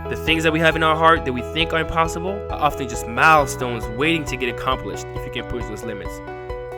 The things that we have in our heart that we think are impossible are often just milestones waiting to get accomplished if you can push those limits.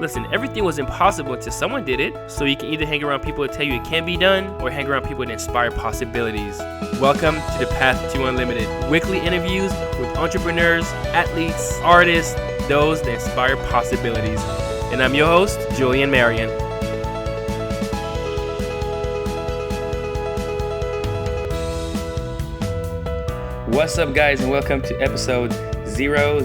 Listen, everything was impossible until someone did it, so you can either hang around people that tell you it can be done or hang around people that inspire possibilities. Welcome to the Path to Unlimited, weekly interviews with entrepreneurs, athletes, artists, those that inspire possibilities. And I'm your host, Julien Marion. What's up, guys, and welcome to episode 000.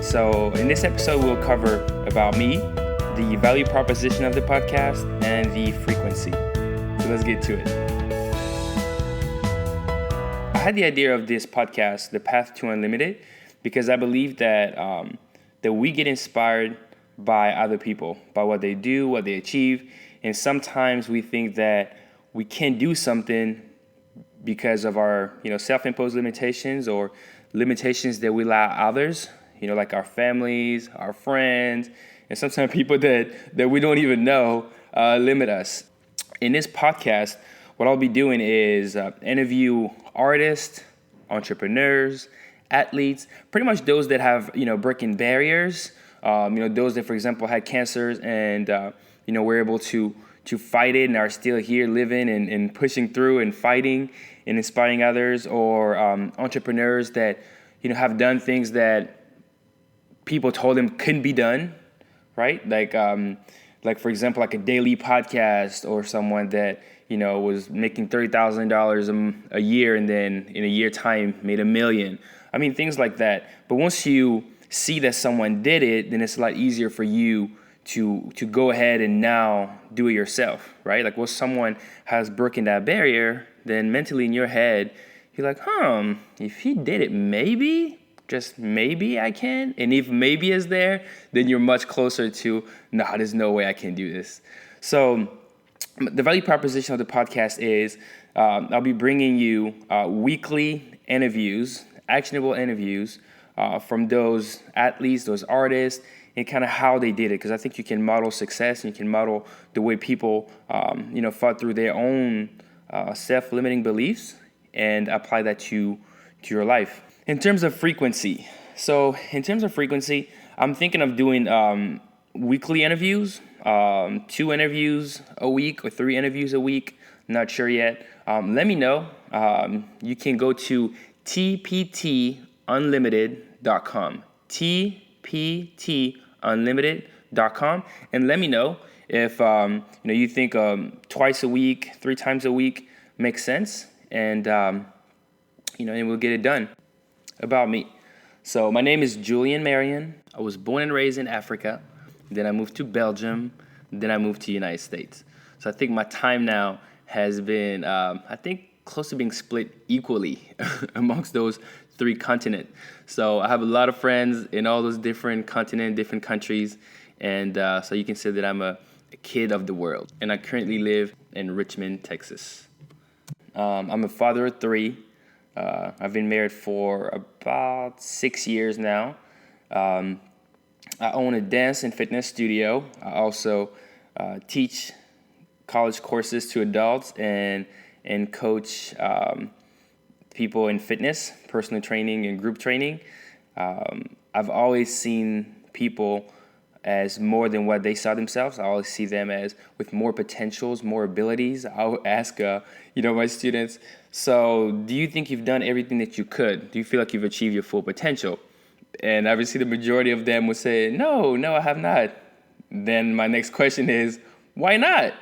So in this episode, we'll cover about me, the value proposition of the podcast, and the frequency. So let's get to it. I had the idea of this podcast, The Path to Unlimited, because I believe that we get inspired by other people, by what they do, what they achieve, and sometimes we think that we can't do something because of our, self-imposed limitations or limitations that we allow others, like our families, our friends, and sometimes people that we don't even know limit us. In this podcast, what I'll be doing is interview artists, entrepreneurs, athletes, pretty much those that have, breaking barriers, those that, for example, had cancers and, were able to fight it and are still here living and pushing through and fighting and inspiring others, or entrepreneurs that, have done things that people told them couldn't be done, right? Like for example, like a daily podcast, or someone that, was making $30,000 a year and then in a year time made $1 million. I mean, things like that. But once you see that someone did it, then it's a lot easier for you to go ahead and now do it yourself, right? Like, once someone has broken that barrier, then mentally in your head, you're like, if he did it, maybe, just maybe I can. And if maybe is there, then you're much closer to, there's no way I can do this. So the value proposition of the podcast is I'll be bringing you weekly interviews, actionable interviews from those athletes, those artists, and kind of how they did it. Because I think you can model success, and you can model the way people, fought through their own self-limiting beliefs and apply that to your life. In terms of frequency, I'm thinking of doing weekly interviews, 2 interviews a week or 3 interviews a week. Not sure yet. Let me know. You can go to tptunlimited.com, tptunlimited.com, and let me know if you think twice a week, 3 times a week makes sense, and and we'll get it done. About me. So my name is Julien Marion. I was born and raised in Africa. Then I moved to Belgium. Then I moved to the United States. So I think my time now has been, close to being split equally amongst those 3 continents. So I have a lot of friends in all those different continents, different countries. And so you can say that I'm a kid of the world. And I currently live in Richmond, Texas. I'm a father of 3. I've been married for about 6 years now. I own a dance and fitness studio. I also teach college courses to adults and coach people in fitness, personal training, and group training. I've always seen people as more than what they saw themselves. I always see them as with more potentials, more abilities. I'll ask, my students, so do you think you've done everything that you could? Do you feel like you've achieved your full potential? And obviously the majority of them would say, no, I have not. Then my next question is, why not?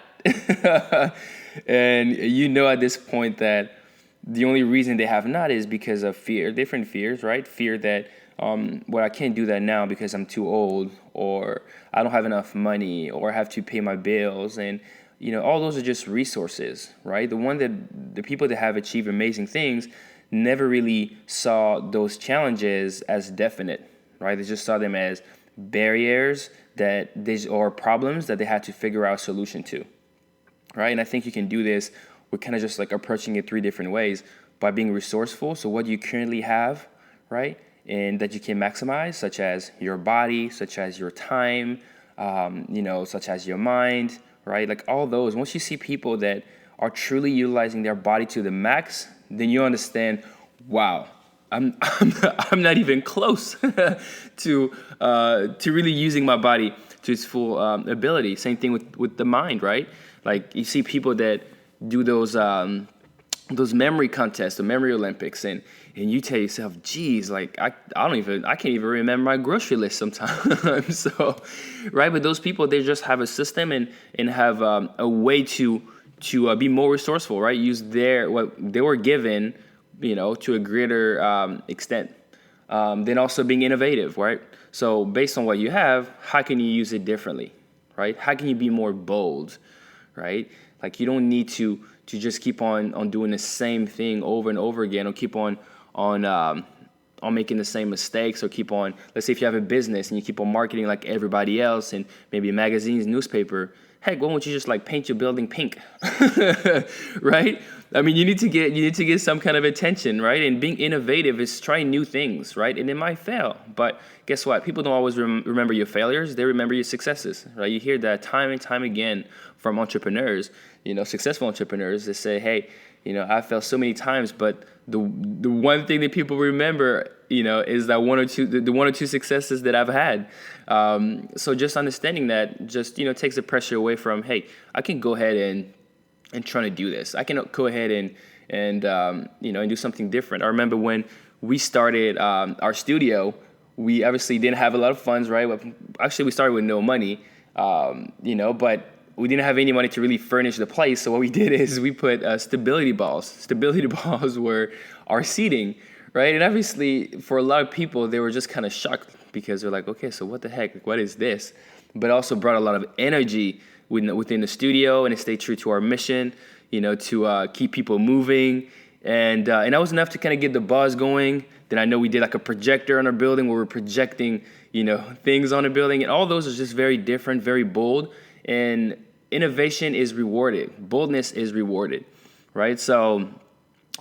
And at this point that the only reason they have not is because of fear, different fears, right? Fear that, I can't do that now because I'm too old, or I don't have enough money, or I have to pay my bills. And, all those are just resources, right? The people that have achieved amazing things never really saw those challenges as definite, right? They just saw them as barriers or problems that they had to figure out a solution to, right? And I think you can do this with kind of just like approaching it 3 different ways by being resourceful. So what do you currently have, right? And that you can maximize, such as your body, such as your time, such as your mind, right? Like all those. Once you see people that are truly utilizing their body to the max, then you understand Wow. I'm not even close to really using my body to its full ability. Same thing with the mind, right? Like you see people that do those memory contests, the memory Olympics, and you tell yourself, geez, like I can't even remember my grocery list sometimes. So, right, but those people, they just have a system and have a way to be more resourceful, right? Use what they were given, to a greater extent. Then also being innovative, right? So based on what you have, how can you use it differently, right? How can you be more bold, right? Like you don't need to just keep on doing the same thing over and over again, or keep on making the same mistakes, or keep on, let's say if you have a business and you keep on marketing like everybody else and maybe magazines, newspaper, heck, why won't you just like paint your building pink, right? I mean, you need to get some kind of attention, right? And being innovative is trying new things, right? And it might fail, but guess what? People don't always remember your failures; they remember your successes, right? You hear that time and time again from entrepreneurs, successful entrepreneurs that say, "Hey, I failed so many times, but the one thing that people remember, is that the one or two successes that I've had." So just understanding that just takes the pressure away from, hey, I can go ahead and try to do this. I can go ahead and do something different. I remember when we started our studio, we obviously didn't have a lot of funds, right? Actually, we started with no money, but we didn't have any money to really furnish the place. So what we did is we put stability balls. Stability balls were our seating, right? And obviously, for a lot of people, they were just kind of shocked because they're like, okay, so what the heck? Like, what is this? But it also brought a lot of energy within the studio, and it stayed true to our mission, to keep people moving. And that was enough to kind of get the buzz going. Then I know we did like a projector on our building where we're projecting, things on the building. And all those are just very different, very bold. And innovation is rewarded. Boldness is rewarded, right? So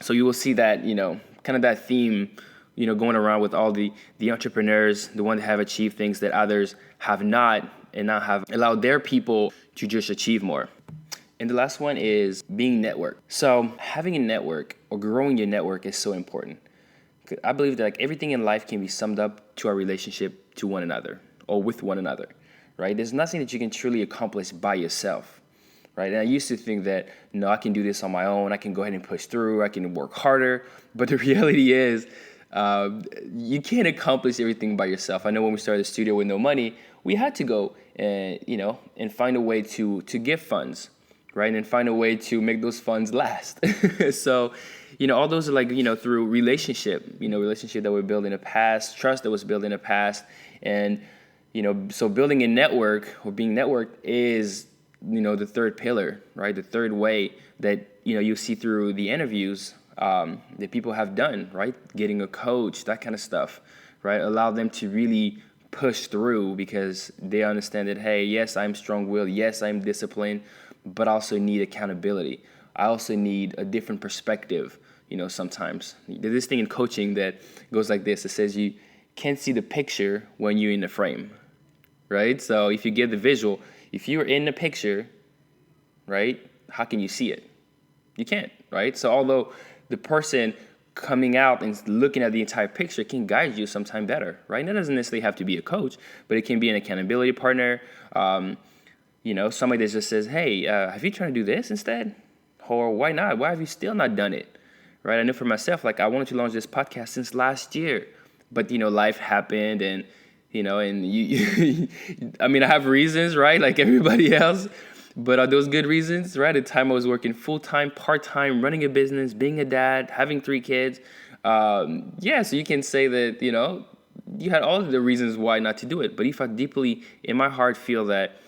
you will see that, kind of that theme, going around with all the entrepreneurs, the ones that have achieved things that others have not, and now have allowed their people to just achieve more. And the last one is being networked. So having a network or growing your network is so important. I believe that like everything in life can be summed up to our relationship to one another or with one another, right? There's nothing that you can truly accomplish by yourself, right? And I used to think that, no, I can do this on my own. I can go ahead and push through. I can work harder. But the reality is, you can't accomplish everything by yourself. I know when we started the studio with no money, we had to go and find a way to get funds, right? And find a way to make those funds last. So, all those are like, through relationship that we're building in the past, trust that was built in the past. And, so building a network or being networked is, the third pillar, right? The third way that, you see through the interviews that people have done, right? Getting a coach, that kind of stuff, right? Allow them to really push through because they understand that, hey, yes, I'm strong-willed. Yes, I'm disciplined, but I also need accountability. I also need a different perspective, sometimes. There's this thing in coaching that goes like this. It says you can't see the picture when you're in the frame, right? So if you get the visual, if you're in the picture, right, how can you see it? You can't, right? So although the person coming out and looking at the entire picture can guide you sometime better, right? And that doesn't necessarily have to be a coach, but it can be an accountability partner, somebody that just says, hey, have you tried to do this instead? Or why not? Why have you still not done it? Right? I know for myself, like I wanted to launch this podcast since last year, but life happened, and you I mean, I have reasons, right? Like everybody else, but are those good reasons, right? At the time I was working full-time, part-time, running a business, being a dad, having 3 kids. So you can say that, you had all of the reasons why not to do it. But if I deeply in my heart feel that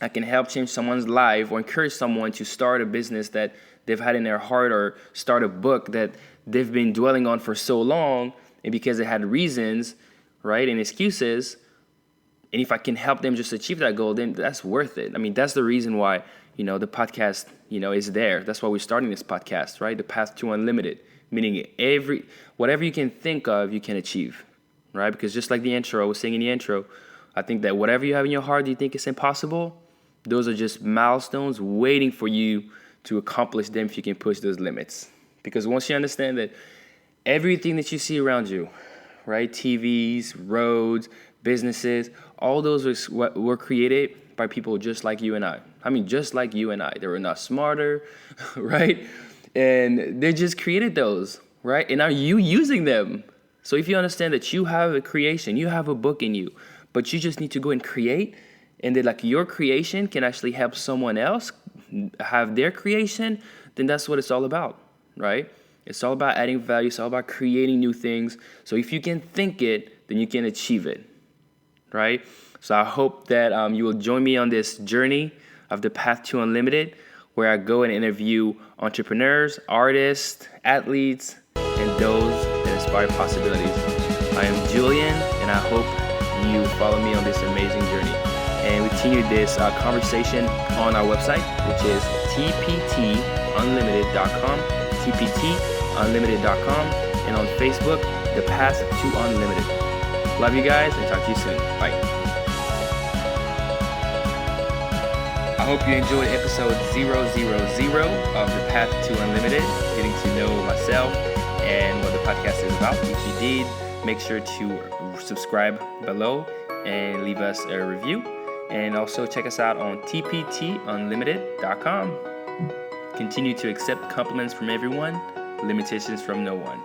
I can help change someone's life or encourage someone to start a business that they've had in their heart, or start a book that they've been dwelling on for so long, and because they had reasons, right, and excuses, and if I can help them just achieve that goal, then that's worth it. I mean, that's the reason why, the podcast, is there. That's why we're starting this podcast, right? The path to unlimited, meaning whatever you can think of, you can achieve, right? Because just like the intro, I was saying in the intro, I think that whatever you have in your heart you think is impossible, those are just milestones waiting for you to accomplish them if you can push those limits. Because once you understand that everything that you see around you, right, TVs, roads, businesses, all those were created by people just like you and I. I mean, just like you and I. They were not smarter, right? And they just created those, right? And are you using them? So if you understand that you have a creation, you have a book in you, but you just need to go and create, and that like your creation can actually help someone else have their creation, then that's what it's all about, right? It's all about adding value. It's all about creating new things. So if you can think it, then you can achieve it, right? So I hope that you will join me on this journey of the Path to Unlimited, where I go and interview entrepreneurs, artists, athletes, and those that inspire possibilities. I am Julien, and I hope you follow me on this amazing journey. And we continue this conversation on our website, which is tptunlimited.com, tptunlimited.com, and on Facebook, The Path to Unlimited. Love you guys, and talk to you soon. Bye. I hope you enjoyed episode 000 of The Path to Unlimited, getting to know myself and what the podcast is about. If you did, make sure to subscribe below and leave us a review. And also check us out on tptunlimited.com. Continue to accept compliments from everyone, limitations from no one.